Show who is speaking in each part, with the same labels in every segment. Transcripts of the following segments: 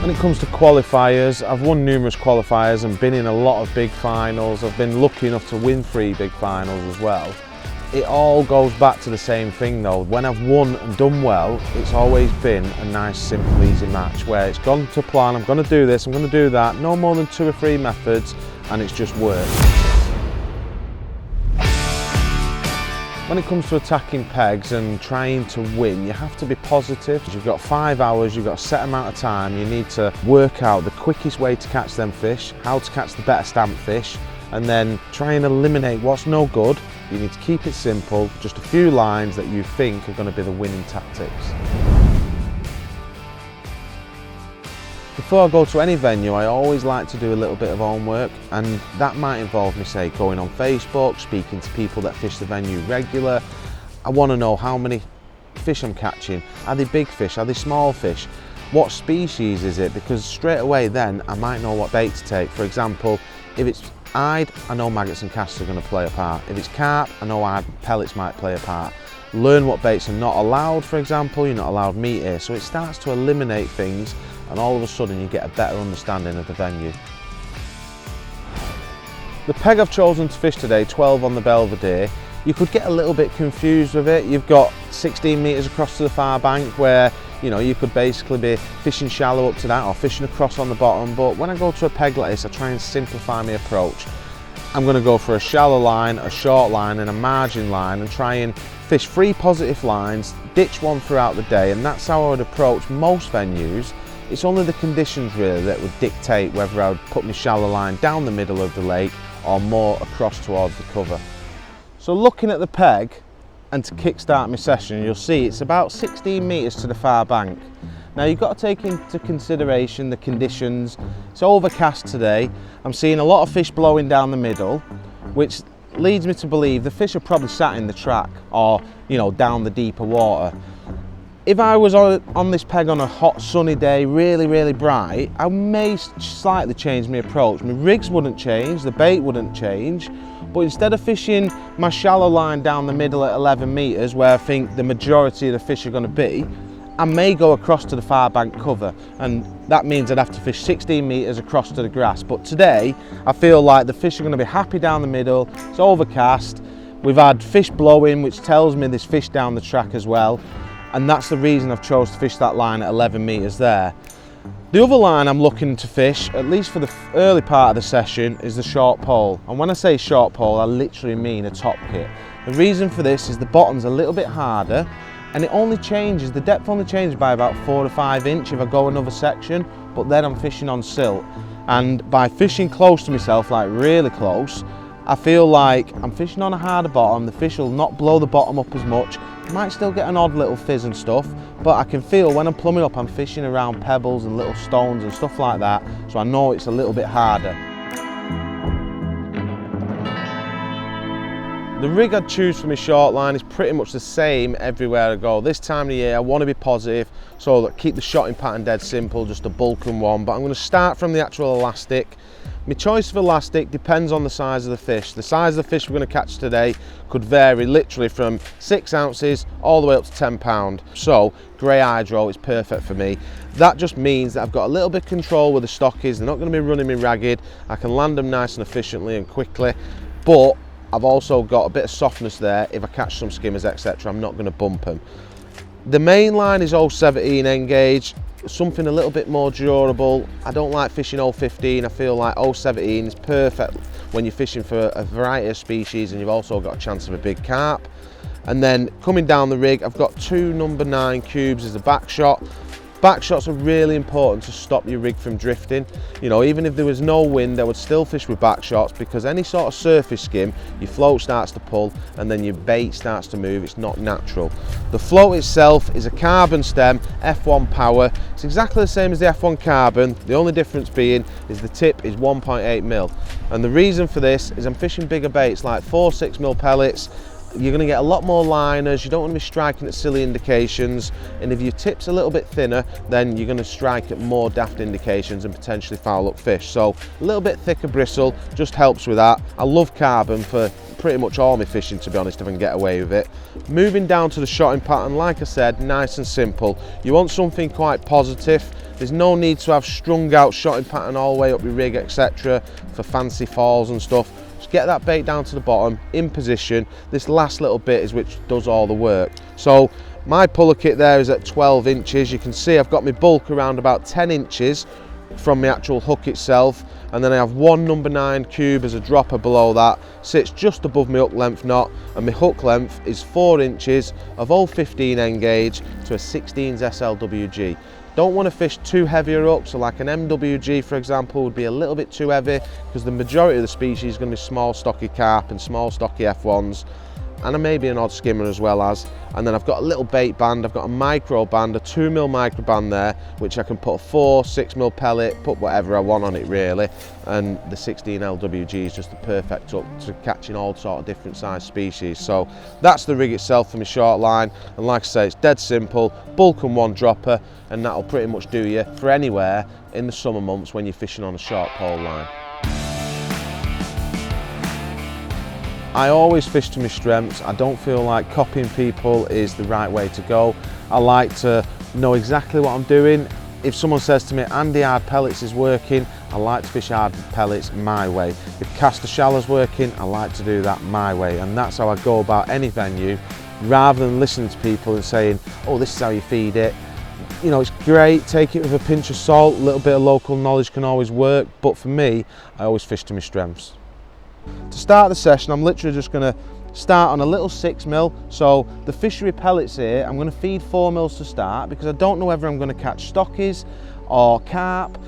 Speaker 1: When it comes to qualifiers, I've won numerous qualifiers and been in a lot of big finals. I've been lucky enough to win 3 big finals as well. It all goes back to the same thing though. When I've won and done well, it's always been a nice, simple, easy match where it's gone to plan, I'm going to do this, I'm going to do that, no more than 2 or 3 methods, and it's just worked. When it comes to attacking pegs and trying to win, you have to be positive. You've got 5 hours, you've got a set amount of time, you need to work out the quickest way to catch them fish, how to catch the better stamp fish, and then try and eliminate what's no good. You need to keep it simple, just a few lines that you think are going to be the winning tactics. Before I go to any venue, I always like to do a little bit of homework, and that might involve me, say, going on Facebook, speaking to people that fish the venue regular. I want to know how many fish I'm catching. Are they big fish? Are they small fish? What species is it? Because straight away then I might know what bait to take. For example, if it's eyed, I know maggots and casts are going to play a part. If it's carp, I know eyed pellets might play a part. Learn what baits are not allowed, for example, you're not allowed meat here. So it starts to eliminate things, and all of a sudden you get a better understanding of the venue. The peg I've chosen to fish today, 12 on the Belvedere, you could get a little bit confused with it. You've got 16 metres across to the far bank where you could basically be fishing shallow up to that or fishing across on the bottom, but when I go to a peg like this I try and simplify my approach. I'm going to go for a shallow line, a short line and a margin line and try and fish 3 positive lines, ditch one throughout the day, and that's how I would approach most venues. It's only the conditions really that would dictate whether I would put my shallow line down the middle of the lake or more across towards the cover. So looking at the peg, and to kickstart my session, you'll see it's about 16 metres to the far bank. Now you've got to take into consideration the conditions. It's overcast today. I'm seeing a lot of fish blowing down the middle, which leads me to believe the fish are probably sat in the track or down the deeper water. If I was on this peg on a hot sunny day, really bright, I may slightly change my approach. My rigs wouldn't change, the bait wouldn't change, but instead of fishing my shallow line down the middle at 11 metres where I think the majority of the fish are going to be, I may go across to the far bank cover, and that means I'd have to fish 16 metres across to the grass. But today I feel like the fish are going to be happy down the middle. It's overcast, we've had fish blowing, which tells me there's fish down the track as well, and that's the reason I've chose to fish that line at 11 metres there. The other line I'm looking to fish, at least for the early part of the session, is the short pole. And when I say short pole, I literally mean a top kit. The reason for this is the bottom's a little bit harder, and the depth only changes by about 4 to 5 inch if I go another section, but then I'm fishing on silt. And by fishing close to myself, like really close, I feel like I'm fishing on a harder bottom, the fish will not blow the bottom up as much. I might still get an odd little fizz and stuff, but I can feel when I'm plumbing up, I'm fishing around pebbles and little stones and stuff like that, so I know it's a little bit harder. The rig I'd choose for my short line is pretty much the same everywhere I go. This time of the year I want to be positive, so that keep the shotting pattern dead simple, just a bulking one, but I'm going to start from the actual elastic. My choice of elastic depends on the size of the fish. The size of the fish we're going to catch today could vary literally from 6 ounces all the way up to 10 pounds. So grey hydro is perfect for me. That just means that I've got a little bit of control with the stockies. They're not going to be running me ragged. I can land them nice and efficiently and quickly, but I've also got a bit of softness there. If I catch some skimmers, etc., I'm not going to bump them. The main line is 017 N-gauge, something a little bit more durable. I don't like fishing 015. I feel like 017 is perfect when you're fishing for a variety of species and you've also got a chance of a big carp. And then coming down the rig, I've got 2 number 9 cubes as a back shot. Back shots are really important to stop your rig from drifting. Even if there was no wind, I would still fish with back shots, because any sort of surface skim, your float starts to pull and then your bait starts to move. It's not natural. The float itself is a carbon stem, F1 power. It's exactly the same as the F1 carbon. The only difference being is the tip is 1.8 mil. And the reason for this is I'm fishing bigger baits like 4-6 mil pellets. You're going to get a lot more liners, you don't want to be striking at silly indications, and if your tip's a little bit thinner, then you're going to strike at more daft indications and potentially foul up fish. So a little bit thicker bristle just helps with that. I love carbon for pretty much all my fishing, to be honest, if I can get away with it. Moving down to the shotting pattern, like I said, nice and simple. You want something quite positive. There's no need to have strung out shotting pattern all the way up your rig, etc. for fancy falls and stuff. Just get that bait down to the bottom, in position. This last little bit is which does all the work. So my puller kit there is at 12 inches. You can see I've got my bulk around about 10 inches from the actual hook itself, and then I have one number 9 cube as a dropper below that, sits just above my hook length knot, and my hook length is 4 inches of 0.15 N-gauge to a 16s SLWG. Don't want to fish too heavy a hook, so like an MWG for example would be a little bit too heavy, because the majority of the species is going to be small stocky carp and small stocky F1s, and maybe an odd skimmer as well as. And then I've got a little bait band, I've got a micro band, a 2mm micro band there, which I can put a 4, 6mm pellet, put whatever I want on it really, and the 16 LWG is just the perfect hook to catching all sort of different size species. So that's the rig itself for my short line, and like I say, it's dead simple, bulk and one dropper, and that'll pretty much do you for anywhere in the summer months when you're fishing on a short pole line. I always fish to my strengths. I don't feel like copying people is the right way to go. I like to know exactly what I'm doing. If someone says to me, Andy, hard pellets is working, I like to fish hard pellets my way. If caster shallow's working, I like to do that my way. And that's how I go about any venue, rather than listening to people and saying, oh, this is how you feed it. You know, it's great, take it with a pinch of salt, a little bit of local knowledge can always work, but for me, I always fish to my strengths. To start the session, I'm literally just going to start on a little 6mm. So the fishery pellets here, I'm going to feed 4mm to start, because I don't know whether I'm going to catch stockies or carp.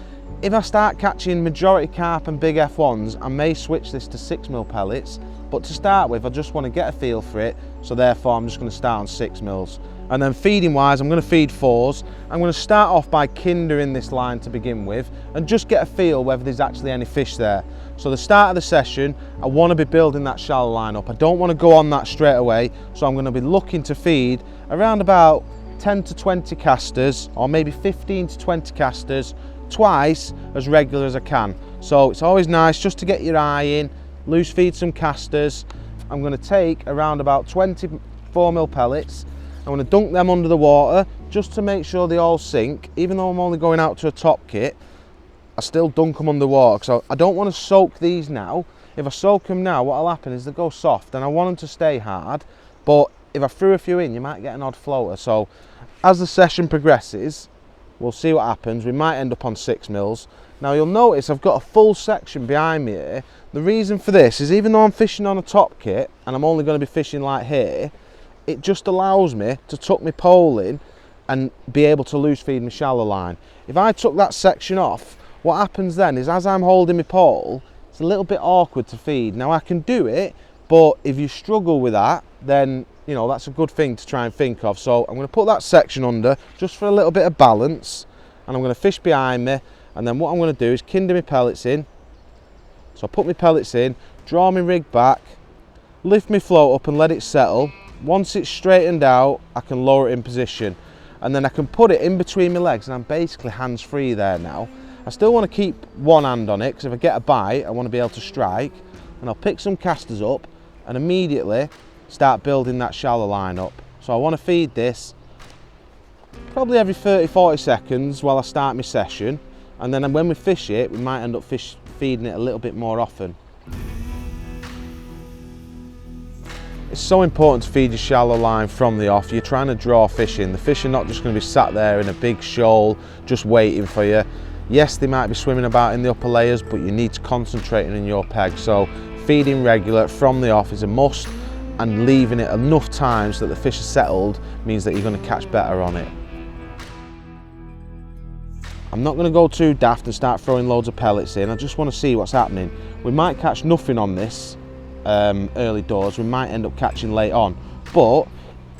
Speaker 1: If I start catching majority carp and big F1s, I may switch this to 6mm pellets, but to start with I just want to get a feel for it, so therefore I'm just going to start on 6mm. And then feeding wise, I'm going to feed 4s. I'm going to start off by kindering this line to begin with and just get a feel whether there's actually any fish there. So the start of the session, I want to be building that shallow line up. I don't want to go on that straight away, so I'm going to be looking to feed around about 10 to 20 casters, or maybe 15 to 20 casters, twice as regular as I can. So it's always nice just to get your eye in, loose feed some casters. I'm going to take around about 20 4mm pellets. I'm going to dunk them under the water just to make sure they all sink. Even though I'm only going out to a top kit, I still dunk them under water, so I don't want to soak these now. If I soak them now, what'll happen is they'll go soft, and I want them to stay hard, but if I threw a few in, you might get an odd floater. So as the session progresses, we'll see what happens. We might end up on 6mm. Now you'll notice I've got a full section behind me here. The reason for this is, even though I'm fishing on a top kit and I'm only going to be fishing like here, it just allows me to tuck my pole in and be able to loose feed my shallow line. If I took that section off, what happens then is, as I'm holding my pole, it's a little bit awkward to feed. Now I can do it, but if you struggle with that, then you know that's a good thing to try and think of. So I'm going to put that section under just for a little bit of balance, and I'm going to fish behind me, and then what I'm going to do is kinder my pellets in. So I put my pellets in, draw my rig back, lift my float up and let it settle. Once it's straightened out, I can lower it in position, and then I can put it in between my legs, and I'm basically hands-free there now. I still want to keep one hand on it, because if I get a bite I want to be able to strike, and I'll pick some casters up and immediately start building that shallow line up. So I want to feed this probably every 30-40 seconds while I start my session, and then when we fish it, we might end up feeding it a little bit more often. It's so important to feed your shallow line from the off. You're trying to draw fish in. The fish are not just going to be sat there in a big shoal just waiting for you. Yes, they might be swimming about in the upper layers, but you need to concentrate on your peg. So feeding regular from the off is a must, and leaving it enough times that the fish are settled means that you're going to catch better on it. I'm not going to go too daft and start throwing loads of pellets in. I just want to see what's happening. We might catch nothing on this early doors, we might end up catching late on, but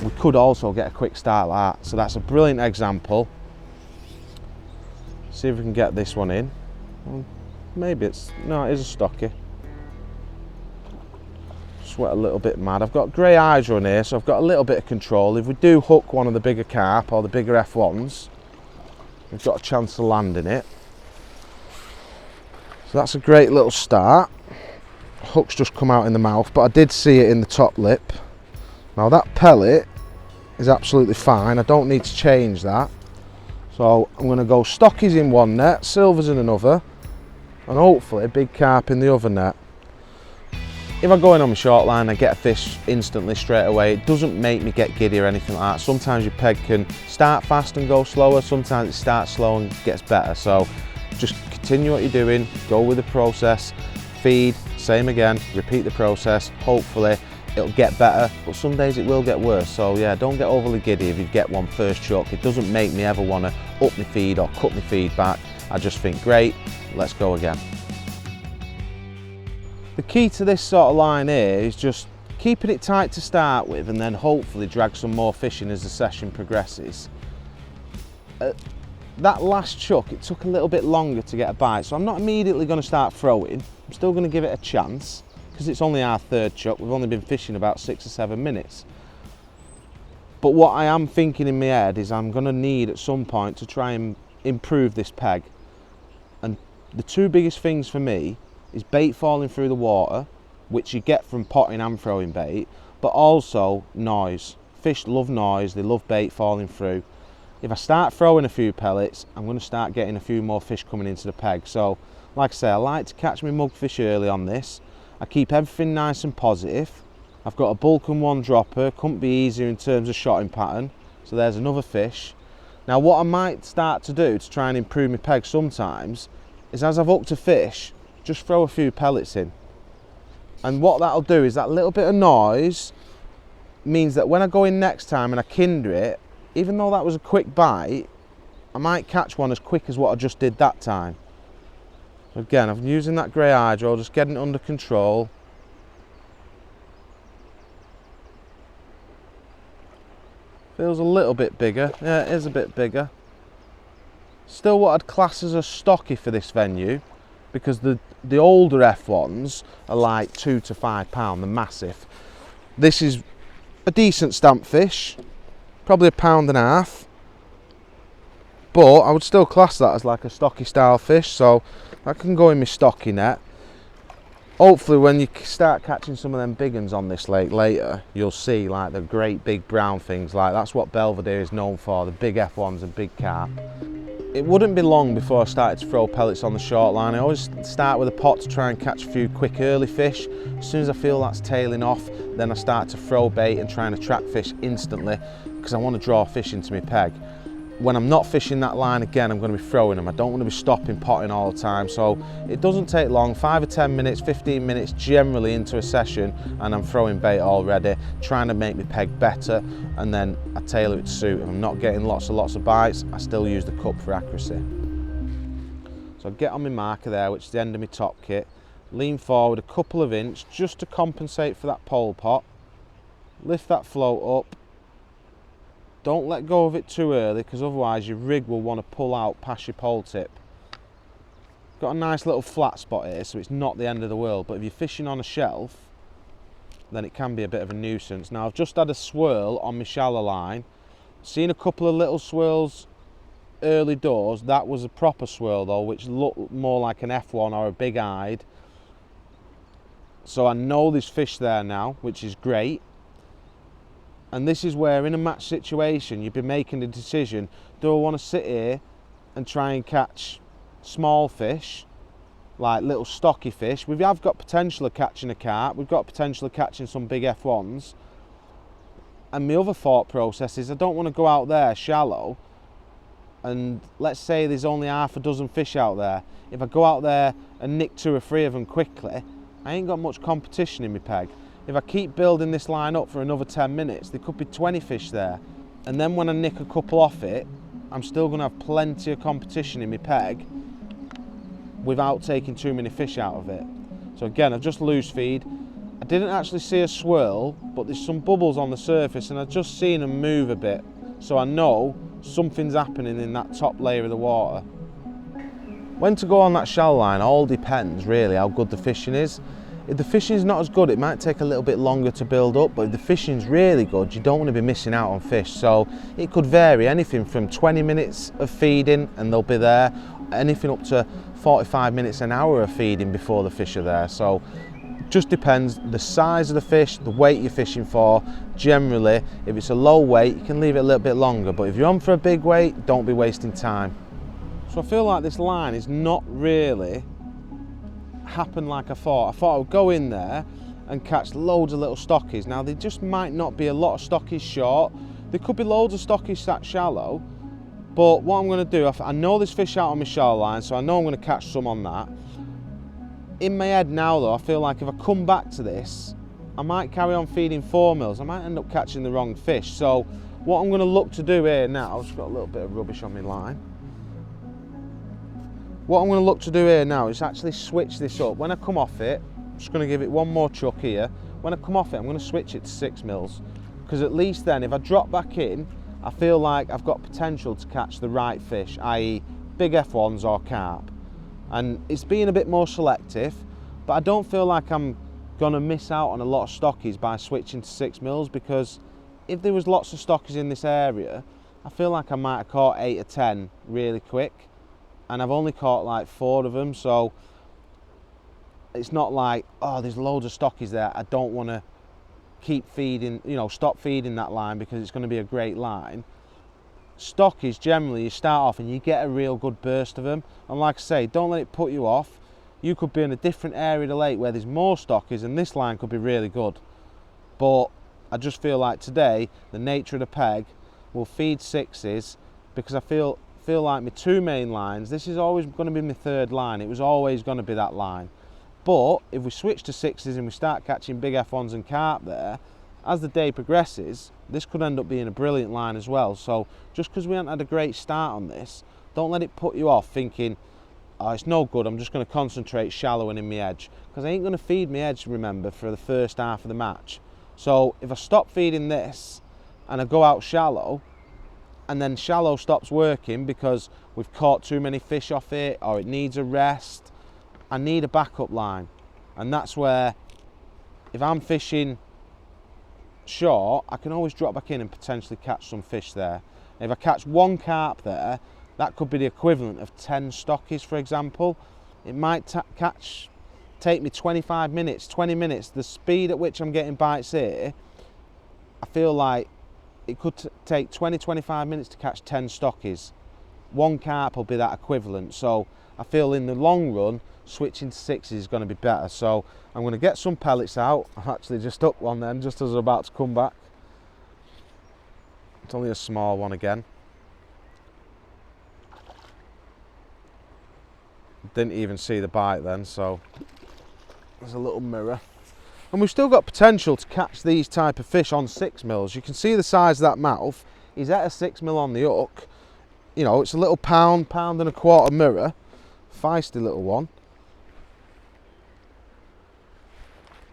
Speaker 1: we could also get a quick start like that. So that's a brilliant example. See if we can get this one in. Maybe it is a stocky. Sweat a little bit mad. I've got grey eyes on here, so I've got a little bit of control. If we do hook one of the bigger carp or the bigger F1s, we've got a chance of landing it. So that's a great little start. Hook's just come out in the mouth, but I did see it in the top lip. Now that pellet is absolutely fine. I don't need to change that. So I'm going to go stockies in one net, silvers in another, and hopefully big carp in the other net. If I go in on my short line, I get a fish instantly straight away. It doesn't make me get giddy or anything like that. Sometimes your peg can start fast and go slower, sometimes it starts slow and gets better. So just continue what you're doing, go with the process, feed, same again, repeat the process. Hopefully it'll get better, but some days it will get worse. So yeah, don't get overly giddy if you get one first chuck. It doesn't make me ever want to up my feed or cut my feed back. I just think, great, let's go again. The key to this sort of line here is just keeping it tight to start with and then hopefully drag some more fishing as the session progresses. That last chuck, it took a little bit longer to get a bite, so I'm not immediately going to start throwing. I'm still going to give it a chance because it's only our third chuck. We've only been fishing about 6 or 7 minutes. But what I am thinking in my head is I'm going to need at some point to try and improve this peg. And the two biggest things for me is bait falling through the water, which you get from potting and throwing bait, but also noise. Fish love noise, they love bait falling through. If I start throwing a few pellets, I'm going to start getting a few more fish coming into the peg. So, like I say, I like to catch my mugfish early on this. I keep everything nice and positive. I've got a bulk and one dropper, couldn't be easier in terms of shotting pattern. So there's another fish. Now what I might start to do to try and improve my peg sometimes is as I've hooked a fish, just throw a few pellets in. And what that'll do is that little bit of noise means that when I go in next time and I kinder it, even though that was a quick bite, I might catch one as quick as what I just did that time. So again, I'm using that grey hydro, just getting it under control. Feels a little bit bigger. Yeah, it is a bit bigger. Still what I'd class as a stocky for this venue, because the older F1s are like 2 to 5 pound, they're massive. This is a decent stamp fish, probably £1.5 pound, but I would still class that as like a stocky style fish, so that can go in my stocky net. Hopefully when you start catching some of them big ones on this lake later, you'll see like the great big brown things, like that's what Belvedere is known for, the big F1s and big carp. It wouldn't be long before I started to throw pellets on the short line. I always start with a pot to try and catch a few quick early fish. As soon as I feel that's tailing off, then I start to throw bait and try and attract fish instantly because I want to draw fish into my peg. When I'm not fishing that line again, I'm going to be throwing them. I don't want to be stopping potting all the time. So it doesn't take long, 5 or 10 minutes, 15 minutes generally into a session, and I'm throwing bait already, trying to make my peg better, and then I tailor it to suit. If I'm not getting lots of bites, I still use the cup for accuracy. So I get on my marker there, which is the end of my top kit, lean forward a couple of inches just to compensate for that pole pot, lift that float up. Don't let go of it too early because otherwise your rig will want to pull out past your pole tip. Got a nice little flat spot here, so it's not the end of the world, but if you're fishing on a shelf, then it can be a bit of a nuisance. Now I've just had a swirl on my shallow line, seen a couple of little swirls early doors. That was a proper swirl though, which looked more like an F1 or a big-eyed. So I know there's fish there now, which is great. And this is where in a match situation you'd be making a decision, do I want to sit here and try and catch small fish, like little stocky fish? We have got potential of catching a carp, we've got potential of catching some big F1s. And my other thought process is I don't want to go out there shallow and let's say there's only half a dozen fish out there. If I go out there and nick 2 or 3 of them quickly, I ain't got much competition in my peg. If I keep building this line up for another 10 minutes, there could be 20 fish there. And then when I nick a couple off it, I'm still going to have plenty of competition in my peg without taking too many fish out of it. So again, I've just loose feed. I didn't actually see a swirl, but there's some bubbles on the surface and I've just seen them move a bit. So I know something's happening in that top layer of the water. When to go on that shallow line all depends really how good the fishing is. If the fishing's not as good, it might take a little bit longer to build up, but if the fishing's really good, you don't want to be missing out on fish. So it could vary anything from 20 minutes of feeding and they'll be there, anything up to 45 minutes, an hour of feeding before the fish are there. So Just depends the size of the fish, the weight you're fishing for. Generally, if it's a low weight, you can leave it a little bit longer, but if you're on for a big weight, don't be wasting time. So I feel like this line is not really happened like I thought. I thought I would go in there and catch loads of little stockies. Now, there just might not be a lot of stockies short. There could be loads of stockies that shallow, but what I'm going to do, I know there's fish out on my shallow line, so I know I'm going to catch some on that. In my head now though, I feel like if I come back to this, I might carry on feeding 4mm. I might end up catching the wrong fish. So what I'm going to look to do here now, I've just got a little bit of rubbish on my line. What I'm going to look to do here now is actually switch this up. When I come off it, I'm just going to give it one more chuck here. When I come off it, I'm going to switch it to 6mm, because at least then if I drop back in, I feel like I've got potential to catch the right fish, i.e. big F1s or carp. And it's being a bit more selective, but I don't feel like I'm gonna miss out on a lot of stockies by switching to 6mm, because if there was lots of stockies in this area, I feel like I might have caught 8 or 10 really quick, and I've only caught like 4 of them, so it's not like, oh, there's loads of stockies there, I don't want to keep feeding, you know, stop feeding that line because it's going to be a great line. Stockies, generally, you start off and you get a real good burst of them, and like I say, don't let it put you off. You could be in a different area of the lake where there's more stockies and this line could be really good, but I just feel like today the nature of the peg will feed 6s, because I feel like my 2 main lines, this is always going to be my 3rd line. It was always going to be that line, but if we switch to 6s and we start catching big F1s and carp there, as the day progresses, this could end up being a brilliant line as well. So just because we haven't had a great start on this, don't let it put you off thinking, oh, it's no good, I'm just going to concentrate shallowing in my edge, because I ain't going to feed my edge, remember, for the first half of the match. So if I stop feeding this and I go out shallow, and then shallow stops working because we've caught too many fish off it or it needs a rest, I need a backup line. And that's where, if I'm fishing short, I can always drop back in and potentially catch some fish there. If I catch 1 carp there, that could be the equivalent of 10 stockies, for example. It might take me 25 minutes, 20 minutes. The speed at which I'm getting bites here, I feel like it could take 20-25 minutes to catch 10 stockies. 1 carp will be that equivalent. So I feel in the long run, switching to 6s is going to be better. So I'm going to get some pellets out. I've actually just hooked one then, just as I'm about to come back. It's only a small one again. Didn't even see the bite then, so there's a little mirror. And we've still got potential to catch these type of fish on 6mm. You can see the size of that mouth. He's at a 6mm on the hook. You know, it's a little pound and a quarter mirror. Feisty little one.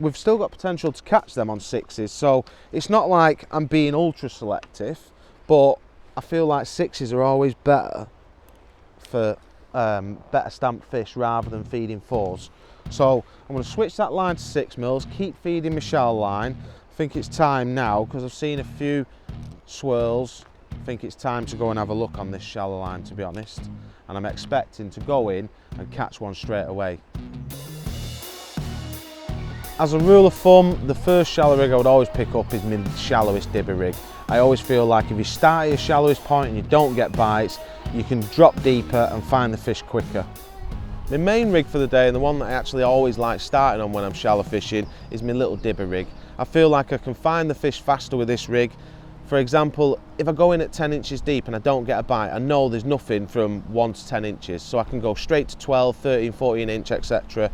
Speaker 1: We've still got potential to catch them on 6s, so it's not like I'm being ultra selective, but I feel like 6s are always better for better stamped fish rather than feeding 4s. So I'm going to switch that line to 6mm, keep feeding my shallow line. I think it's time now, because I've seen a few swirls. I think it's time to go and have a look on this shallow line, to be honest, and I'm expecting to go in and catch one straight away. As a rule of thumb, the first shallow rig I would always pick up is my shallowest dibber rig. I always feel like if you start at your shallowest point and you don't get bites, you can drop deeper and find the fish quicker. My main rig for the day, and the one that I actually always like starting on when I'm shallow fishing, is my little dibber rig. I feel like I can find the fish faster with this rig. For example, if I go in at 10 inches deep and I don't get a bite, I know there's nothing from 1 to 10 inches, so I can go straight to 12, 13, 14 inch, etc.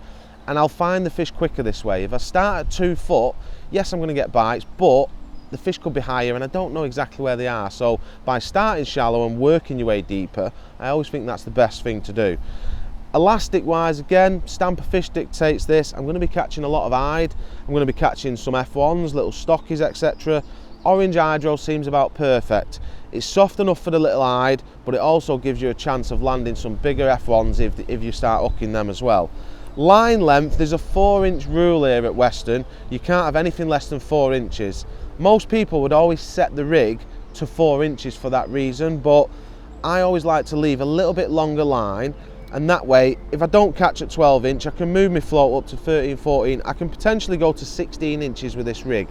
Speaker 1: And I'll find the fish quicker this way. If I start at 2 foot, yes, I'm going to get bites, but the fish could be higher and I don't know exactly where they are. So by starting shallow and working your way deeper, I always think that's the best thing to do. Elastic wise, again, stamp of fish dictates this. I'm going to be catching a lot of hide. I'm going to be catching some F1s, little stockies, etc. Orange hydro seems about perfect. It's soft enough for the little hide, but it also gives you a chance of landing some bigger F1s if you start hooking them as well. Line length, there's a 4-inch rule here at Weston. You can't have anything less than 4 inches. Most people would always set the rig to 4 inches for that reason, but I always like to leave a little bit longer line and that way, if I don't catch at 12 inch, I can move my float up to 13, 14. I can potentially go to 16 inches with this rig.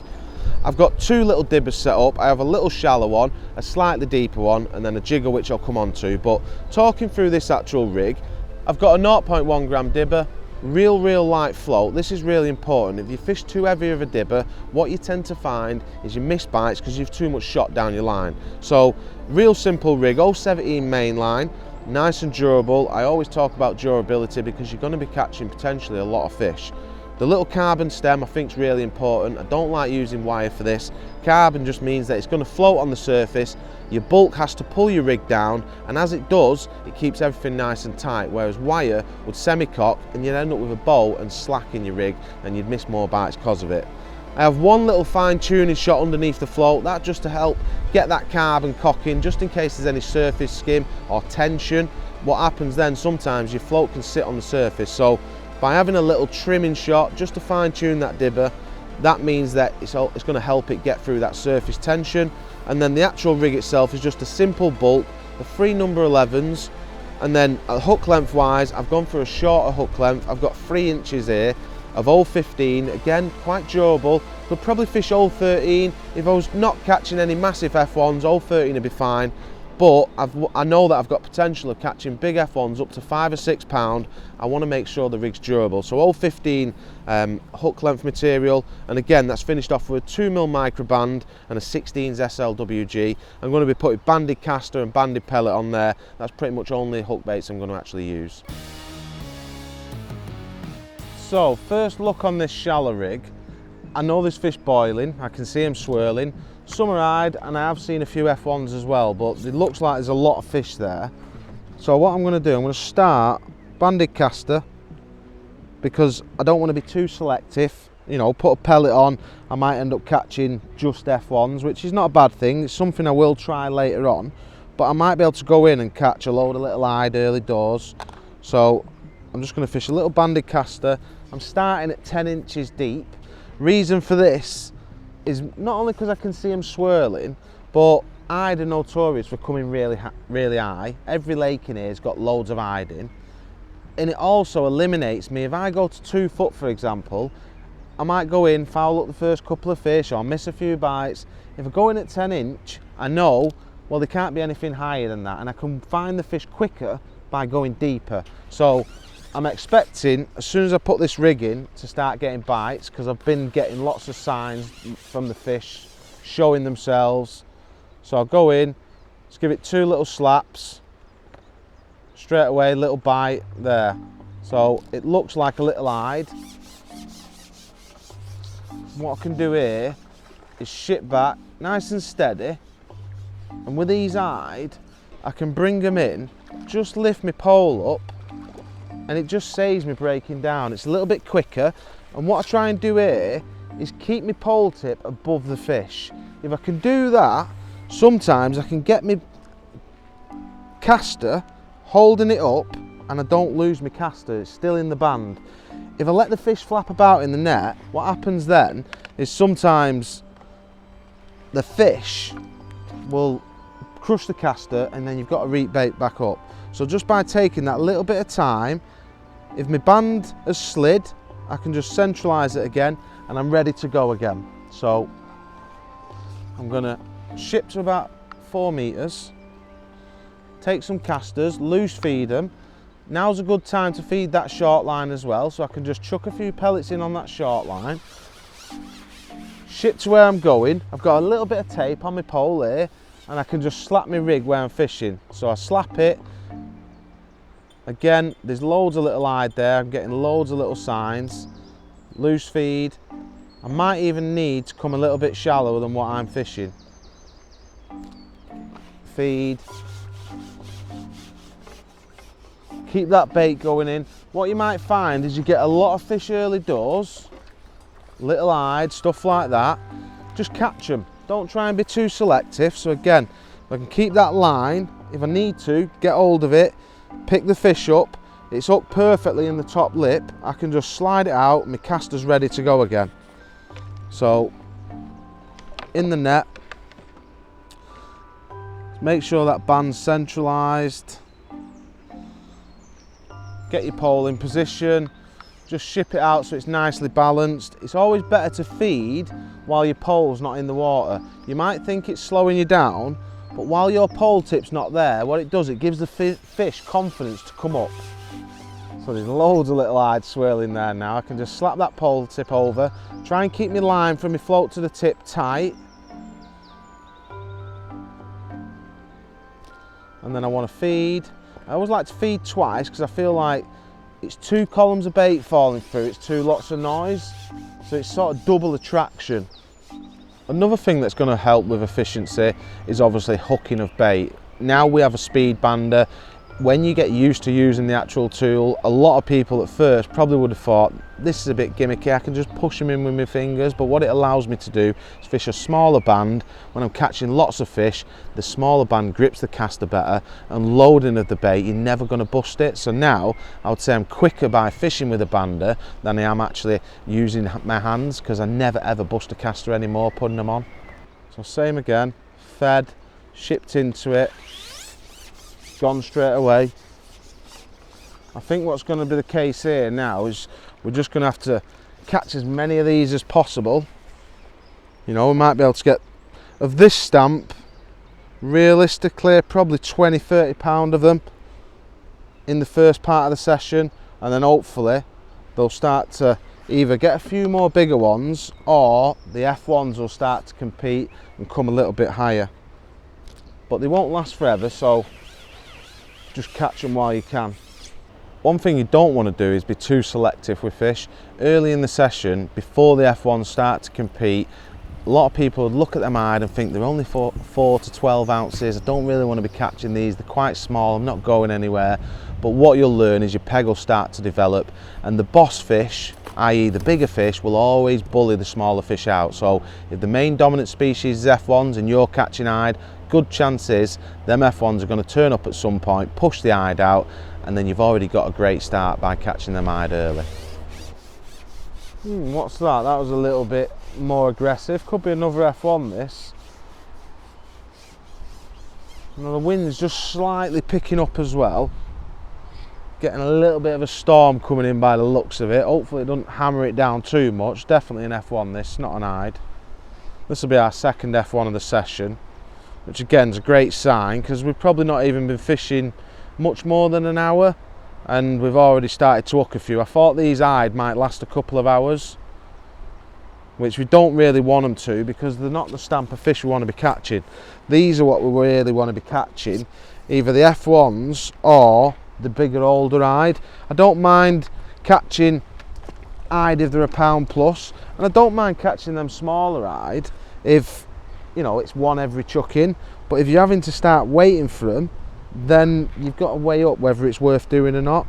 Speaker 1: I've got two little dibbers set up. I have a little shallow one, a slightly deeper one, and then a jigger, which I'll come on to. But talking through this actual rig, I've got a 0.1 gram dibber, real light float. This is really important. If you fish too heavy of a dibber, what you tend to find is you miss bites because you've too much shot down your line. So real simple rig, 017 main line, nice and durable. I always talk about durability because you're going to be catching potentially a lot of fish. The little carbon stem I think is really important. I don't like using wire for this. Carbon just means that it's going to float on the surface. Your bulk has to pull your rig down, and as it does, it keeps everything nice and tight, whereas wire would semi-cock and you'd end up with a bow and slack in your rig and you'd miss more bites because of it. I have one little fine tuning shot underneath the float, that just to help get that carbon cocking, just in case there's any surface skim or tension. What happens then, sometimes your float can sit on the surface, so by having a little trimming shot just to fine tune that dibber, that means that it's going to help it get through that surface tension. And then the actual rig itself is just a simple bulk, the 3 number 11s, and then hook length wise, I've gone for a shorter hook length. I've got 3 inches here of 015, again quite durable. Could probably fish 013 if I was not catching any massive F1s. 013 would be fine, but I know that I've got potential of catching big F1s up to 5 or 6 pound. I want to make sure the rig's durable, so 015 hook length material, and again that's finished off with a 2mm microband and a 16s SLWG. I'm going to be putting banded caster and banded pellet on there. That's pretty much only hook baits I'm going to actually use. So first look on this shallow rig. I know there's fish boiling, I can see them swirling. Some are eyed, and I have seen a few F1s as well, but it looks like there's a lot of fish there. So what I'm going to do, I'm going to start banded caster, because I don't want to be too selective. You know, put a pellet on, I might end up catching just F1s, which is not a bad thing. It's something I will try later on, but I might be able to go in and catch a load of little eyed early doors. So I'm just going to fish a little banded caster. I'm starting at 10 inches deep. Reason for this is not only because I can see them swirling, but eyed are notorious for coming really high. Every lake in here has got loads of eyed in, and it also eliminates me. If I go to 2 foot, for example, I might go in, foul up the first couple of fish or miss a few bites. If I go in at 10 inch, I know, well, there can't be anything higher than that, and I can find the fish quicker by going deeper. So I'm expecting, as soon as I put this rig in, to start getting bites, because I've been getting lots of signs from the fish showing themselves. So I'll go in, just give it 2 little slaps, straight away, little bite there. So it looks like a little eyed. What I can do here is ship back nice and steady, and with these eyed, I can bring them in, just lift my pole up, and it just saves me breaking down. It's a little bit quicker, and what I try and do here is keep my pole tip above the fish. If I can do that, sometimes I can get my caster holding it up and I don't lose my caster, it's still in the band. If I let the fish flap about in the net, what happens then is sometimes the fish will crush the caster and then you've got to rebait back up. So just by taking that little bit of time, if my band has slid, I can just centralise it again and I'm ready to go again. So I'm going to ship to about 4 metres, take some casters, loose feed them. Now's a good time to feed that short line as well, so I can just chuck a few pellets in on that short line. Ship to where I'm going. I've got a little bit of tape on my pole here, and I can just slap my rig where I'm fishing. So I slap it. Again, there's loads of little eyed there. I'm getting loads of little signs. Loose feed. I might even need to come a little bit shallower than what I'm fishing. Feed. Keep that bait going in. What you might find is you get a lot of fish early doors, little eyed, stuff like that. Just catch them. Don't try and be too selective. So again, if I can keep that line, if I need to, get hold of it, pick the fish up, it's up perfectly in the top lip, I can just slide it out and my caster's ready to go again. So in the net, make sure that band's centralised. get your pole in position, just ship it out so it's nicely balanced. It's always better to feed while your pole's not in the water. You might think it's slowing you down, but while your pole tip's not there, what it does, it gives the fish confidence to come up. So there's loads of little eyes swirling there now. I can just slap that pole tip over, try and keep my line from my float to the tip tight. And then I want to feed. I always like to feed twice because I feel like it's 2 columns of bait falling through, it's 2 lots of noise. So it's sort of double attraction. Another thing that's going to help with efficiency is obviously hooking of bait. Now we have a speed bander. When you get used to using the actual tool, a lot of people at first probably would have thought, this is a bit gimmicky, I can just push them in with my fingers, but what it allows me to do is fish a smaller band. When I'm catching lots of fish, the smaller band grips the caster better, and loading of the bait, you're never going to bust it. So now, I would say I'm quicker by fishing with a bander than I am actually using my hands, because I never ever bust a caster anymore putting them on. So same again, fed, shipped into it, gone straight away. I think what's going to be the case here now is we're just going to have to catch as many of these as possible. You know, we might be able to get, of this stamp, realistically probably 20-30 pound of them in the first part of the session, and then hopefully they'll start to either get a few more bigger ones, or the F1s will start to compete and come a little bit higher. But they won't last forever, so just catch them while you can. One thing you don't want to do is be too selective with fish. Early in the session, before the F1s start to compete, a lot of people would look at them hide and think they're only 4 to 12 ounces. I don't really want to be catching these, they're quite small, I'm not going anywhere. But what you'll learn is your peg will start to develop, and the boss fish, i.e. the bigger fish, will always bully the smaller fish out. So if the main dominant species is F1s and you're catching hide, good chance is them F1s are going to turn up at some point, push the hide out, and then you've already got a great start by catching them hide early. What's that? That was a little bit more aggressive. Could be another F1 this. Now the wind's just slightly picking up as well. Getting a little bit of a storm coming in by the looks of it. Hopefully it doesn't hammer it down too much. Definitely an F1 this, not an hide. This will be our second F1 of the session, which again is a great sign because we've probably not even been fishing much more than an hour and we've already started to hook a few. I thought these hide might last a couple of hours, which we don't really want them to because they're not the stamp of fish we want to be catching. These are what we really want to be catching, either the F1s or the bigger older hide. I don't mind catching hide if they're £1 plus, and I don't mind catching them smaller hide if, you know, it's one every chuck in. But if you're having to start waiting for them, then you've got to weigh up whether it's worth doing or not.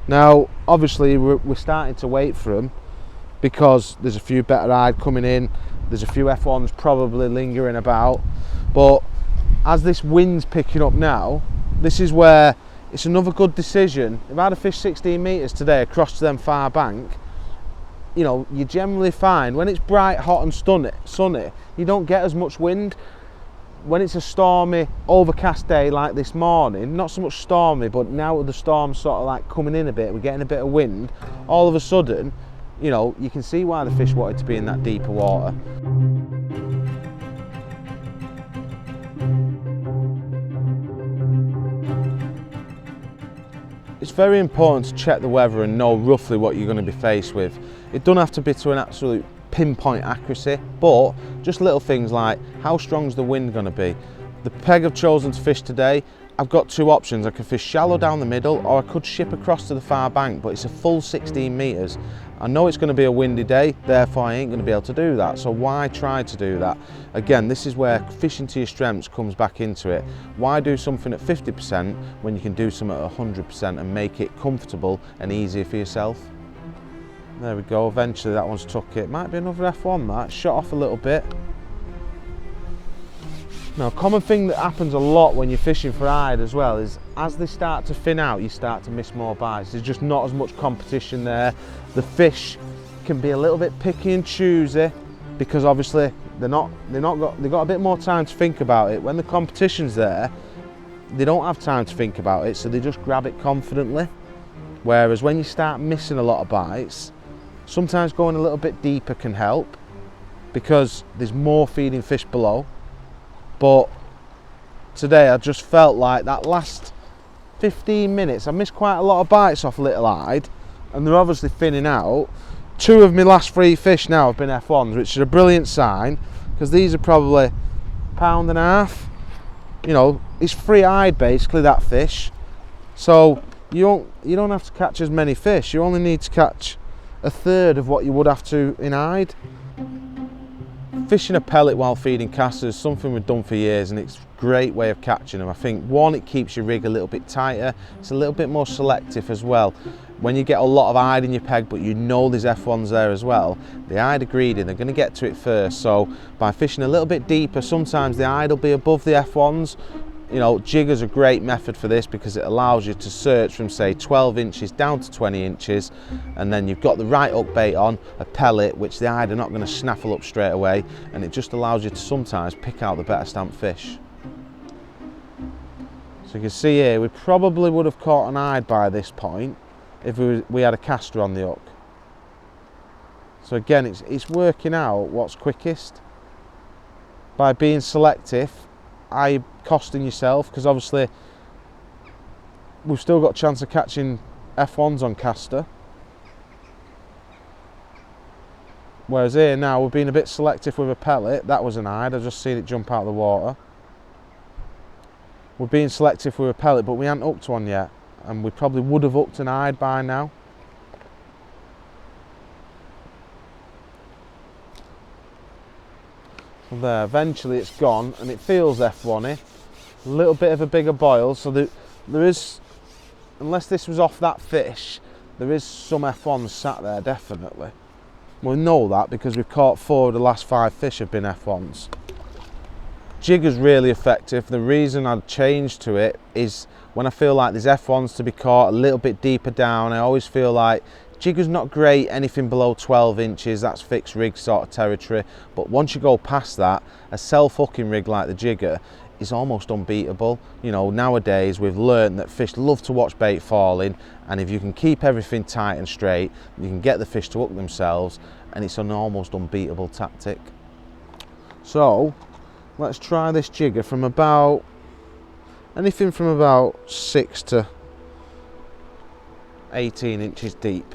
Speaker 1: Now obviously we're starting to wait for them because there's a few better hide coming in, there's a few F1s probably lingering about, but as this wind's picking up now, this is where it's another good decision. If I had to fish 16 metres today across to them far bank, you know, you generally find when it's bright, hot and sunny, you don't get as much wind. When it's a stormy, overcast day like this morning, not so much stormy, but now the storm's sort of like coming in a bit, we're getting a bit of wind, all of a sudden, you know, you can see why the fish wanted to be in that deeper water. It's very important to check the weather and know roughly what you're going to be faced with. It doesn't have to be to an absolute pinpoint accuracy, but just little things like how strong's the wind going to be. The peg I've chosen to fish today, I've got two options. I can fish shallow down the middle, or I could ship across to the far bank, but it's a full 16 metres. I know it's going to be a windy day, therefore I ain't going to be able to do that, so why try to do that? Again, this is where fishing to your strengths comes back into it. Why do something at 50% when you can do something at 100% and make it comfortable and easier for yourself? There we go, eventually that one's took it. Might be another F1 that, shot off a little bit. Now, a common thing that happens a lot when you're fishing for hide as well is as they start to thin out, you start to miss more bites. There's just not as much competition there. The fish can be a little bit picky and choosy because obviously they've got a bit more time to think about it. When the competition's there, they don't have time to think about it, so they just grab it confidently. Whereas when you start missing a lot of bites, sometimes going a little bit deeper can help because there's more feeding fish below. But today I just felt like that last 15 minutes, I missed quite a lot of bites off Little Hyde, and they're obviously thinning out. 2 of my last 3 fish now have been F1s, which is a brilliant sign, because these are probably £1.5. You know, it's free-eyed basically, that fish. So you don't have to catch as many fish. You only need to catch a third of what you would have to in hide. Fishing a pellet while feeding casters is something we've done for years, and it's a great way of catching them. I think, one, it keeps your rig a little bit tighter. It's a little bit more selective as well. When you get a lot of hide in your peg, but you know there's F1s there as well, the hide are greedy, they're going to get to it first. So by fishing a little bit deeper, sometimes the hide will be above the F1s. You know, jigger's a great method for this because it allows you to search from, say, 12 inches down to 20 inches, and then you've got the right hook bait on, a pellet, which the hide are not going to snaffle up straight away, and it just allows you to sometimes pick out the better stamped fish. So you can see here, we probably would have caught an hide by this point if we had a caster on the hook. So again, it's working out what's quickest. By being selective, are you costing yourself? Because obviously we've still got a chance of catching F1s on caster. Whereas here now we're being a bit selective with a pellet. That was an hide, I've just seen it jump out of the water. We're being selective with a pellet, but we haven't hooked one yet, and we probably would have hooked an hide by now. So there, eventually it's gone, and it feels F1-y. A little bit of a bigger boil, so there is, unless this was off that fish, there is some F1s sat there, definitely. We know that because we've caught 4 of the last 5 fish have been F1s. Jigger's really effective. The reason I've changed to it is when I feel like there's F1s to be caught a little bit deeper down, I always feel like jigger's not great anything below 12 inches, that's fixed rig sort of territory, but once you go past that, a self-hooking rig like the jigger is almost unbeatable. You know, nowadays we've learned that fish love to watch bait falling, and if you can keep everything tight and straight, you can get the fish to hook themselves, and it's an almost unbeatable tactic. So let's try this jigger from about, anything from about 6 to 18 inches deep.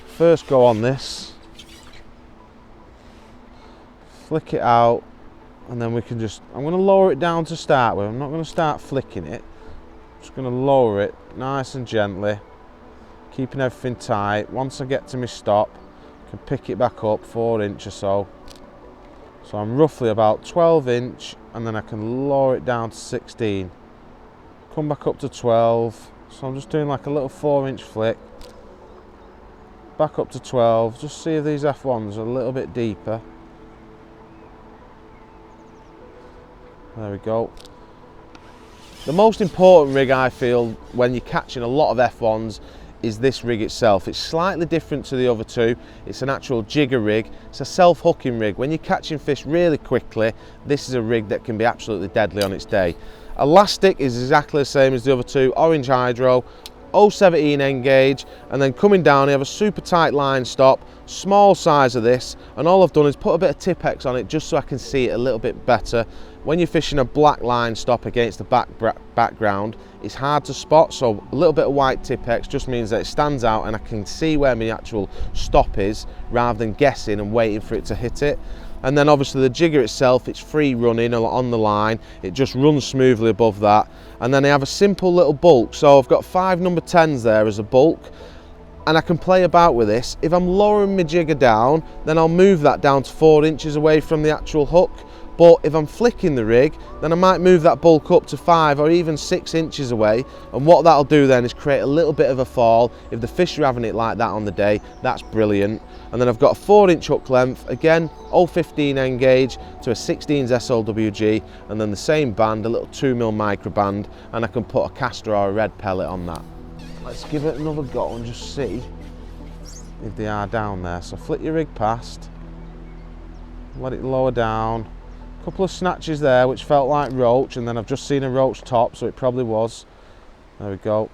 Speaker 1: First go on this, flick it out, and then we can just, I'm going to lower it down to start with. I'm not going to start flicking it, I'm just going to lower it nice and gently, keeping everything tight. Once I get to my stop, I can pick it back up 4 inch or so. So I'm roughly about 12 inch, and then I can lower it down to 16. Come back up to 12, so I'm just doing like a little 4 inch flick. Back up to 12, just see if these F1s are a little bit deeper. There we go. The most important rig I feel when you're catching a lot of F1s is this rig itself. It's slightly different to the other two. It's an actual jigger rig. It's a self-hooking rig. When you're catching fish really quickly, this is a rig that can be absolutely deadly on its day. Elastic is exactly the same as the other two. Orange hydro, 0.17 engage, and then coming down you have a super tight line stop, small size of this, and all I've done is put a bit of Tipex on it just so I can see it a little bit better. When you're fishing a black line stop against the background, it's hard to spot, so a little bit of white Tipex just means that it stands out and I can see where my actual stop is rather than guessing and waiting for it to hit it. And then obviously the jigger itself, it's free running on the line, it just runs smoothly above that. And then I have a simple little bulk, so I've got 5 number 10s there as a bulk, and I can play about with this. If I'm lowering my jigger down, then I'll move that down to 4 inches away from the actual hook. But if I'm flicking the rig, then I might move that bulk up to 5 or even 6 inches away, and what that'll do then is create a little bit of a fall. If the fish are having it like that on the day, that's brilliant. And then I've got a 4 inch hook length, again 0.15 engage to a 16s SLWG, and then the same band, a little 2mm micro band, and I can put a caster or a red pellet on that. Let's give it another go and just see if they are down there. So flick your rig past, let it lower down, Couple of snatches there which felt like roach, and then I've just seen a roach top, so it probably was. There we go.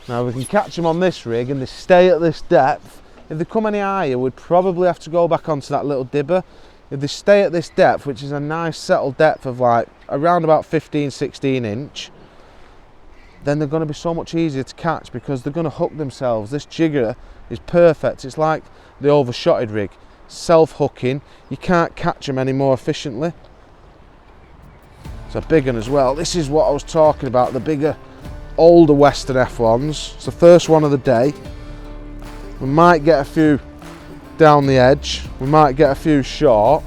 Speaker 1: Now we can catch them on this rig and they stay at this depth. If they come any higher, we'd probably have to go back onto that little dibber. If they stay at this depth, which is a nice settled depth of like around about 15-16 inch, then they're going to be so much easier to catch because they're going to hook themselves. This jigger is perfect. It's like the overshotted rig, self-hooking. You can't catch them any more efficiently. It's a big one as well. This is what I was talking about, the bigger, older Western F1s. It's the first one of the day. We might get a few down the edge, we might get a few short.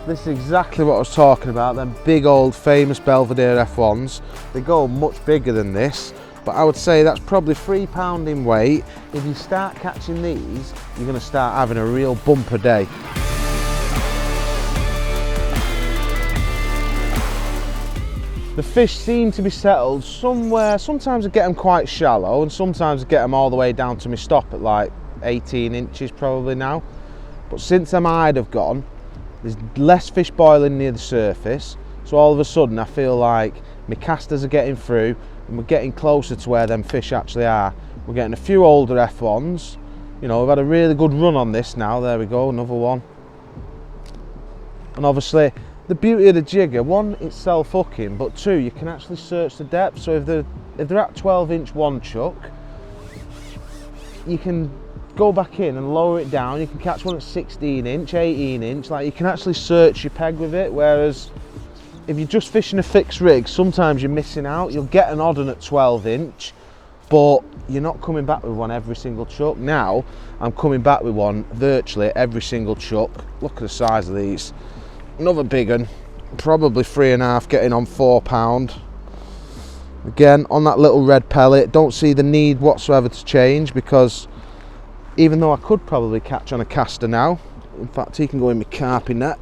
Speaker 1: This is exactly what I was talking about, them big old famous Belvedere F1s. They go much bigger than this, but I would say that's probably £3 in weight. If you start catching these, you're going to start having a real bumper day. The fish seem to be settled somewhere. Sometimes I get them quite shallow and sometimes I get them all the way down to my stop at like 18 inches probably now. But since them hide have gone, there's less fish boiling near the surface. So all of a sudden I feel like my casters are getting through and we're getting closer to where them fish actually are. We're getting a few older F1s. You know, we've had a really good run on this now. There we go, another one. And obviously, the beauty of the jigger, one, it's self-hooking, but two, you can actually search the depth. So if they're at 12-inch one chuck, you can go back in and lower it down. You can catch one at 16-inch, 18-inch. Like, you can actually search your peg with it. Whereas if you're just fishing a fixed rig, sometimes you're missing out. You'll get an odd one at 12-inch, but you're not coming back with one every single chuck. Now I'm coming back with one virtually every single chuck. Look at the size of these. Another big one, probably 3.5, getting on £4. Again, on that little red pellet. Don't see the need whatsoever to change, because even though I could probably catch on a caster now, in fact he can go in my carpy net.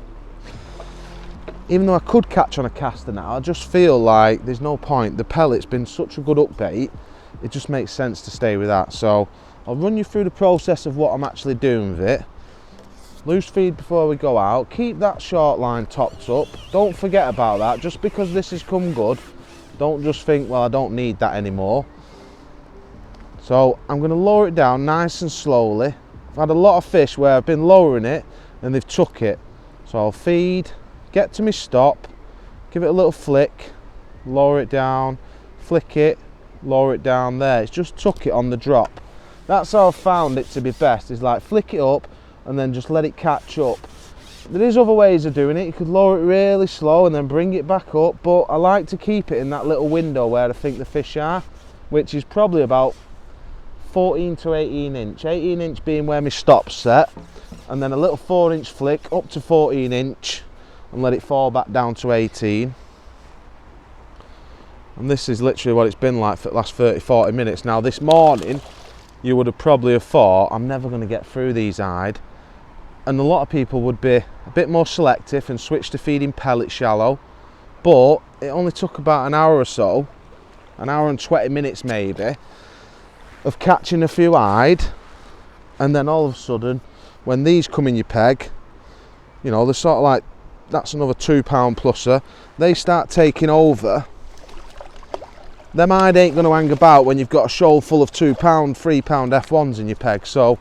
Speaker 1: Even though I could catch on a caster now, I just feel like there's no point. The pellet's been such a good upbait, it just makes sense to stay with that. So I'll run you through the process of what I'm actually doing with it. Loose feed before we go out. Keep that short line topped up. Don't forget about that. Just because this has come good, don't just think, well, I don't need that anymore. So I'm going to lower it down nice and slowly. I've had a lot of fish where I've been lowering it and they've took it. So I'll feed, get to my stop, give it a little flick, lower it down, flick it, lower it down. There, it's just took it on the drop. That's how I've found it to be best, is like flick it up and then just let it catch up. There is other ways of doing it. You could lower it really slow and then bring it back up, but I like to keep it in that little window where I think the fish are, which is probably about 14 to 18 inch. 18 inch being where my stop's set, and then a little 4-inch flick up to 14 inch and let it fall back down to 18. And this is literally what it's been like for the last 30-40 minutes. Now this morning you would have probably thought, I'm never going to get through these hide, and a lot of people would be a bit more selective and switch to feeding pellet shallow, but it only took about an hour or so, an hour and 20 minutes maybe, of catching a few hide, and then all of a sudden when these come in your peg, you know, they're sort of like, that's another £2 plusser, they start taking over. Them hide ain't going to hang about when you've got a shoal full of £2, £3 F1s in your peg. So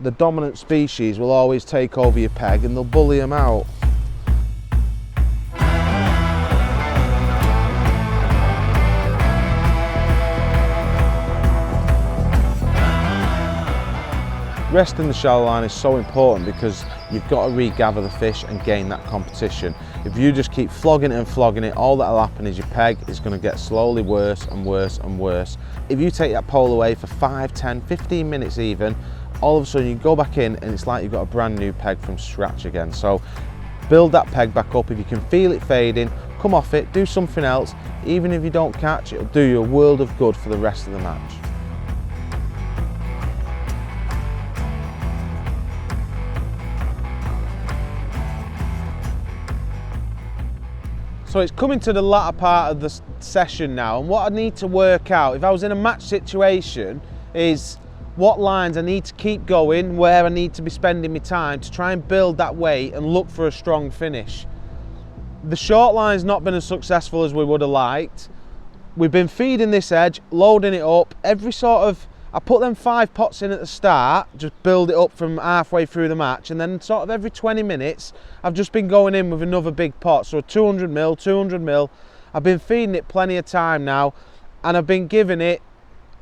Speaker 1: the dominant species will always take over your peg and they'll bully them out. Resting the shallow line is so important because you've got to regather the fish and gain that competition. If you just keep flogging it and flogging it, all that'll happen is your peg is going to get slowly worse and worse and worse. If you take that pole away for 5, 10, 15 minutes even, all of a sudden you go back in and it's like you've got a brand new peg from scratch again. So build that peg back up. If you can feel it fading, come off it, do something else. Even if you don't catch, it'll do you a world of good for the rest of the match. So it's coming to the latter part of the session now, and what I need to work out, if I was in a match situation, is what lines I need to keep going, where I need to be spending my time to try and build that weight and look for a strong finish. The short line's not been as successful as we would have liked. We've been feeding this edge, loading it up, I put them 5 pots in at the start, just build it up from halfway through the match, and then sort of every 20 minutes I've just been going in with another big pot, so 200 mil, 200 mil. I've been feeding it plenty of time now, and I've been giving it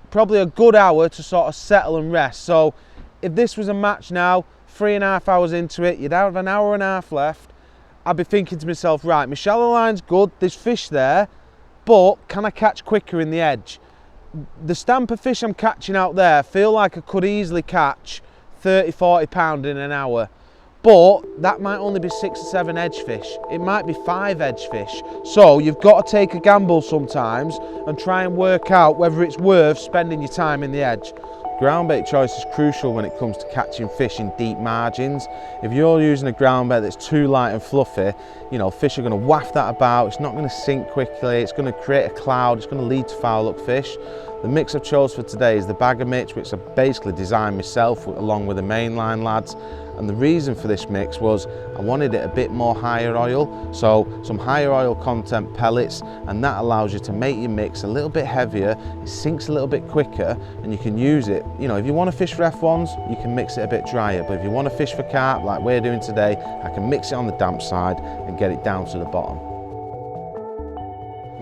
Speaker 1: probably a good hour to sort of settle and rest. So if this was a match now, 3.5 hours into it, you'd have an hour and a half left, I'd be thinking to myself, right, my shallow line's good, there's fish there, but can I catch quicker in the edge? The stamp of fish I'm catching out there feel like I could easily catch 30-40 pound in an hour, but that might only be 6 or 7 edge fish. It might be 5 edge fish. So you've got to take a gamble sometimes and try and work out whether it's worth spending your time in the edge. Ground bait choice is crucial when it comes to catching fish in deep margins. If you're using a ground bait that's too light and fluffy, you know, fish are going to waft that about, it's not going to sink quickly, it's going to create a cloud, it's going to lead to foul up fish. The mix I've chose for today is the bagger mix, which I basically designed myself along with the mainline lads. And the reason for this mix was I wanted it a bit more higher oil, so some higher oil content pellets, and that allows you to make your mix a little bit heavier, it sinks a little bit quicker, and you can use it. You know, if you want to fish for F1s, you can mix it a bit drier, but if you want to fish for carp like we're doing today, I can mix it on the damp side and get it down to the bottom.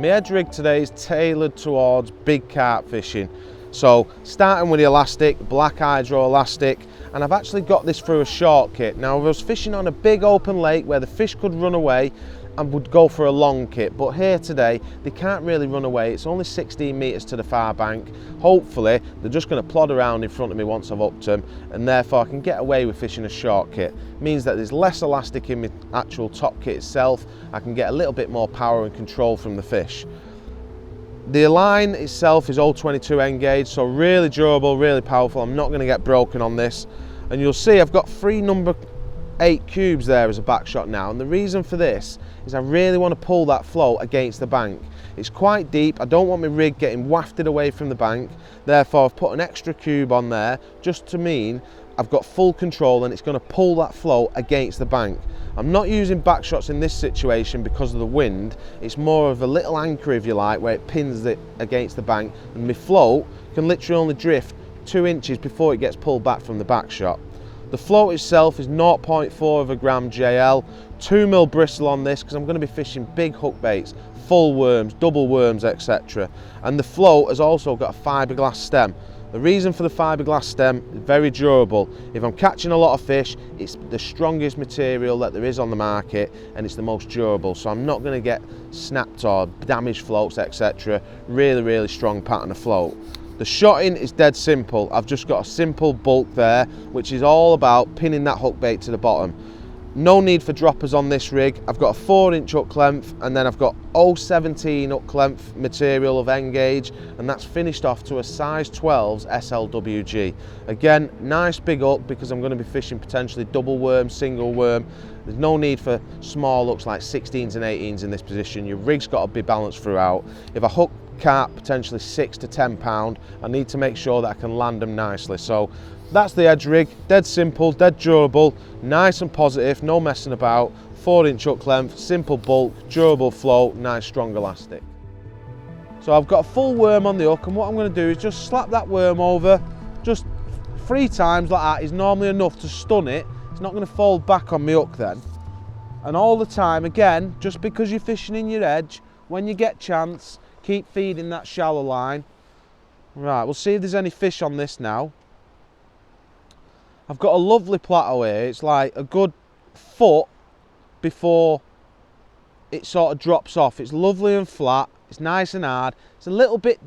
Speaker 1: My edge rig today is tailored towards big carp fishing. So starting with the elastic, black hydro elastic, and I've actually got this through a short kit. Now, if I was fishing on a big open lake where the fish could run away, I would go for a long kit, but here today they can't really run away. It's only 16 metres to the far bank. Hopefully they're just going to plod around in front of me once I've upped them, and therefore I can get away with fishing a short kit. It means that there's less elastic in my actual top kit itself. I can get a little bit more power and control from the fish. The line itself is 022 N gauge, so really durable, really powerful. I'm not going to get broken on this. And you'll see I've got 3 number 8 cubes there as a back shot now, and the reason for this is I really want to pull that float against the bank. It's quite deep, I don't want my rig getting wafted away from the bank, therefore I've put an extra cube on there just to mean I've got full control and it's going to pull that float against the bank. I'm not using back shots in this situation because of the wind, it's more of a little anchor if you like, where it pins it against the bank, and my float can literally only drift 2 inches before it gets pulled back from the back shot. The float itself is 0.4 of a gram JL, 2mm bristle on this because I'm going to be fishing big hook baits, full worms, double worms, etc. And the float has also got a fiberglass stem. The reason for the fiberglass stem is very durable. If I'm catching a lot of fish, it's the strongest material that there is on the market and it's the most durable, so I'm not going to get snapped or damaged floats, etc. Really, really strong pattern of float. The shotting is dead simple. I've just got a simple bulk there, which is all about pinning that hook bait to the bottom. No need for droppers on this rig. I've got a 4-inch hook length, and then I've got 0.17 hook length material of N gauge, and that's finished off to a size 12's SLWG. Again, nice big hook because I'm going to be fishing potentially double worm, single worm. There's no need for small hooks like 16s and 18s in this position. Your rig's got to be balanced throughout. If I hook carp potentially 6 to 10 pound, I need to make sure that I can land them nicely. So that's the edge rig, dead simple, dead durable, nice and positive, no messing about, 4-inch hook length, simple bulk, durable float, nice strong elastic. So I've got a full worm on the hook, and what I'm going to do is just slap that worm over, just 3 times like that is normally enough to stun it. It's not going to fold back on my hook then. And all the time, again, just because you're fishing in your edge, when you get chance, keep feeding that shallow line. Right, we'll see if there's any fish on this now. I've got a lovely plateau here. It's like a good foot before it sort of drops off. It's lovely and flat. It's nice and hard. It's a little bit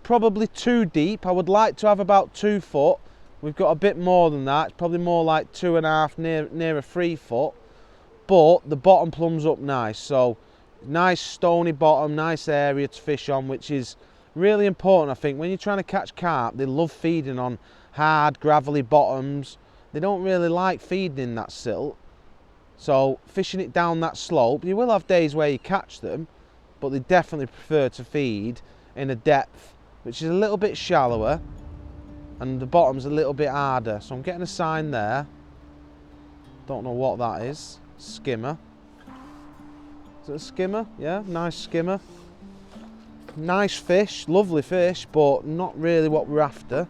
Speaker 1: probably too deep. I would like to have about 2 foot. We've got a bit more than that. It's probably more like 2.5, near a 3 foot. But the bottom plumbs up nice. So nice stony bottom, nice area to fish on, which is really important. I think when you're trying to catch carp, they love feeding on hard gravelly bottoms. They don't really like feeding in that silt, so fishing it down that slope, you will have days where you catch them, but they definitely prefer to feed in a depth which is a little bit shallower, and the bottom's a little bit harder. So I'm getting a sign there. Don't know what that is. Skimmer. Is it a skimmer? Yeah, nice skimmer. Nice fish, lovely fish, but not really what we're after.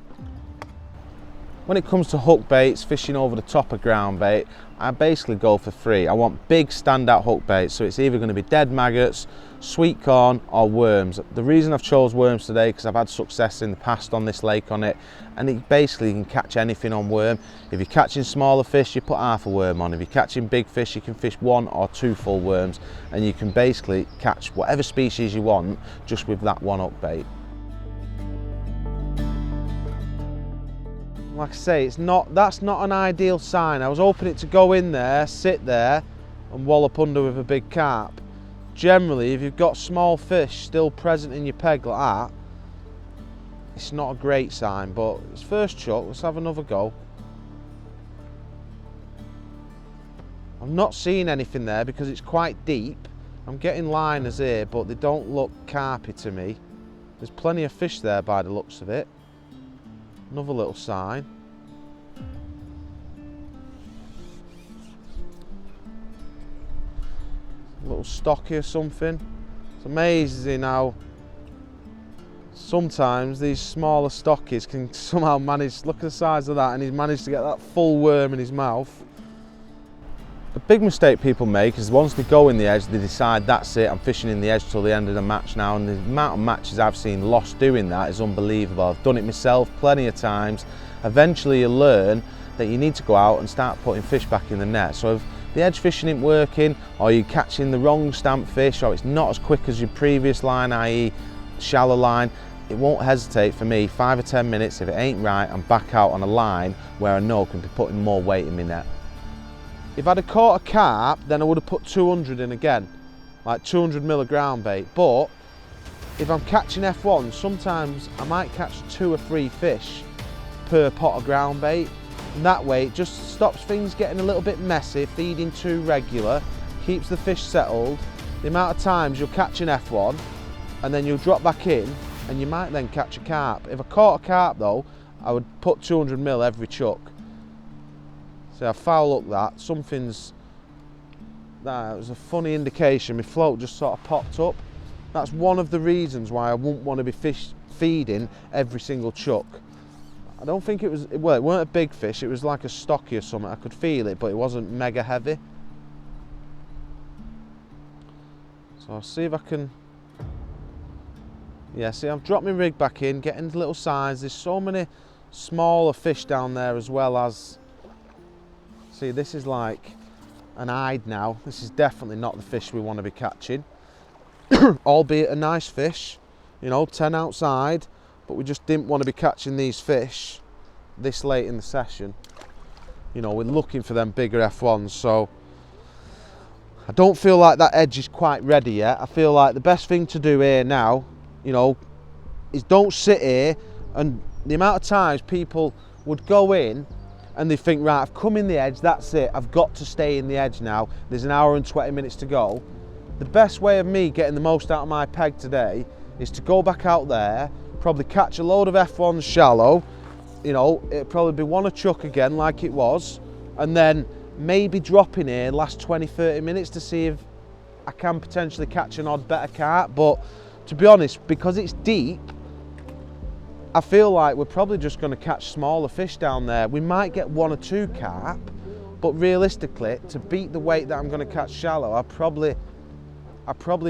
Speaker 1: When it comes to hook baits, fishing over the top of ground bait, I basically go for 3. I want big standout hook baits, so it's either going to be dead maggots, sweet corn or worms. The reason I've chose worms today because I've had success in the past on this lake on it, and it basically can catch anything on worm. If you're catching smaller fish, you put half a worm on. If you're catching big fish, you can fish 1 or 2 full worms, and you can basically catch whatever species you want just with that one hook bait. Like I say, that's not an ideal sign. I was hoping it to go in there, sit there and wallop under with a big carp. Generally, if you've got small fish still present in your peg like that, it's not a great sign, but it's first chuck. Let's have another go. I'm not seeing anything there because it's quite deep. I'm getting liners here, but they don't look carpy to me. There's plenty of fish there by the looks of it. Another little sign. A little stocky or something. It's amazing how sometimes these smaller stockies can somehow manage, look at the size of that, and he's managed to get that full worm in his mouth. The big mistake people make is once they go in the edge, they decide that's it, I'm fishing in the edge till the end of the match now, and the amount of matches I've seen lost doing that is unbelievable. I've done it myself plenty of times. Eventually you learn that you need to go out and start putting fish back in the net. So if the edge fishing isn't working, or you're catching the wrong stamp fish, or it's not as quick as your previous line, i.e. shallow line, it won't hesitate for me, 5 or 10 minutes, if it ain't right, I'm back out on a line where I know I can be putting more weight in my net. If I'd have caught a carp, then I would have put 200 in again, like 200 ground bait. But if I'm catching F1, sometimes I might catch 2 or 3 fish per pot of ground bait. And that way it just stops things getting a little bit messy, feeding too regular, keeps the fish settled. The amount of times you'll catch an F1 and then you'll drop back in and you might then catch a carp. If I caught a carp though, I would put 200 every chuck. So I foul up that, that was a funny indication, my float just sort of popped up. That's one of the reasons why I wouldn't want to be feeding every single chuck. I don't think it was, well, it weren't a big fish, it was like a stocky or something, I could feel it, but it wasn't mega heavy. So I'll see if I can, yeah, see I've dropped my rig back in, getting little signs. There's so many smaller fish down there as well as, see, this is like an hide now. This is definitely not the fish we want to be catching. Albeit a nice fish, you know, 10 outside, but we just didn't want to be catching these fish this late in the session. You know, we're looking for them bigger F1s, so I don't feel like that edge is quite ready yet. I feel like the best thing to do here now, you know, is don't sit here. And the amount of times people would go in and they think, right, I've come in the edge, that's it, I've got to stay in the edge now, there's an hour and 20 minutes to go. The best way of me getting the most out of my peg today is to go back out there, probably catch a load of F1s shallow, you know, it'll probably be 1 a chuck again like it was, and then maybe drop in here last 20-30 minutes to see if I can potentially catch an odd better carp. But to be honest, because it's deep, I feel like we're probably just going to catch smaller fish down there. We might get 1 or 2 carp, but realistically, to beat the weight that I'm going to catch shallow, I probably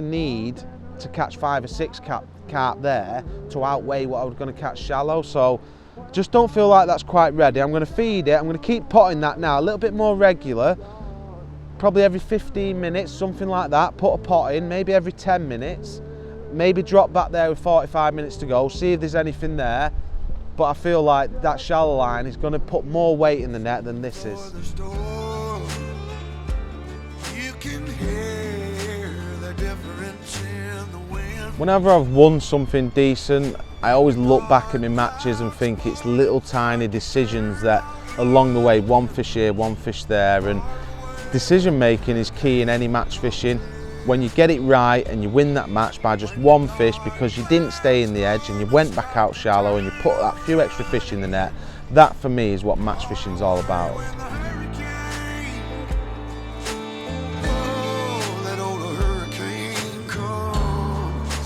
Speaker 1: need to catch 5 or 6 carp there to outweigh what I was going to catch shallow. So just don't feel like that's quite ready. I'm going to feed it. I'm going to keep potting that now, a little bit more regular, probably every 15 minutes, something like that. Put a pot in, maybe every 10 minutes. Maybe drop back there with 45 minutes to go, see if there's anything there. But I feel like that shallow line is going to put more weight in the net than this is. Whenever I've won something decent, I always look back at my matches and think it's little tiny decisions that along the way, 1 fish here, 1 fish there, and decision making is key in any match fishing. when you get it right and you win that match by just one fish because you didn't stay in the edge and you went back out shallow and you put that few extra fish in the net, that for me is what match fishing is all about.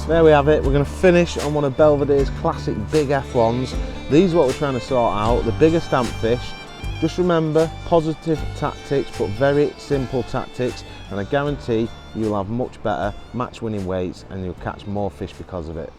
Speaker 1: There we have it. We're going to finish on one of Belvedere's classic big F1s. These are what we're trying to sort out, the bigger stamp fish. Just remember, positive tactics, but very simple tactics, and I guarantee you'll have much better match winning weights and you'll catch more fish because of it.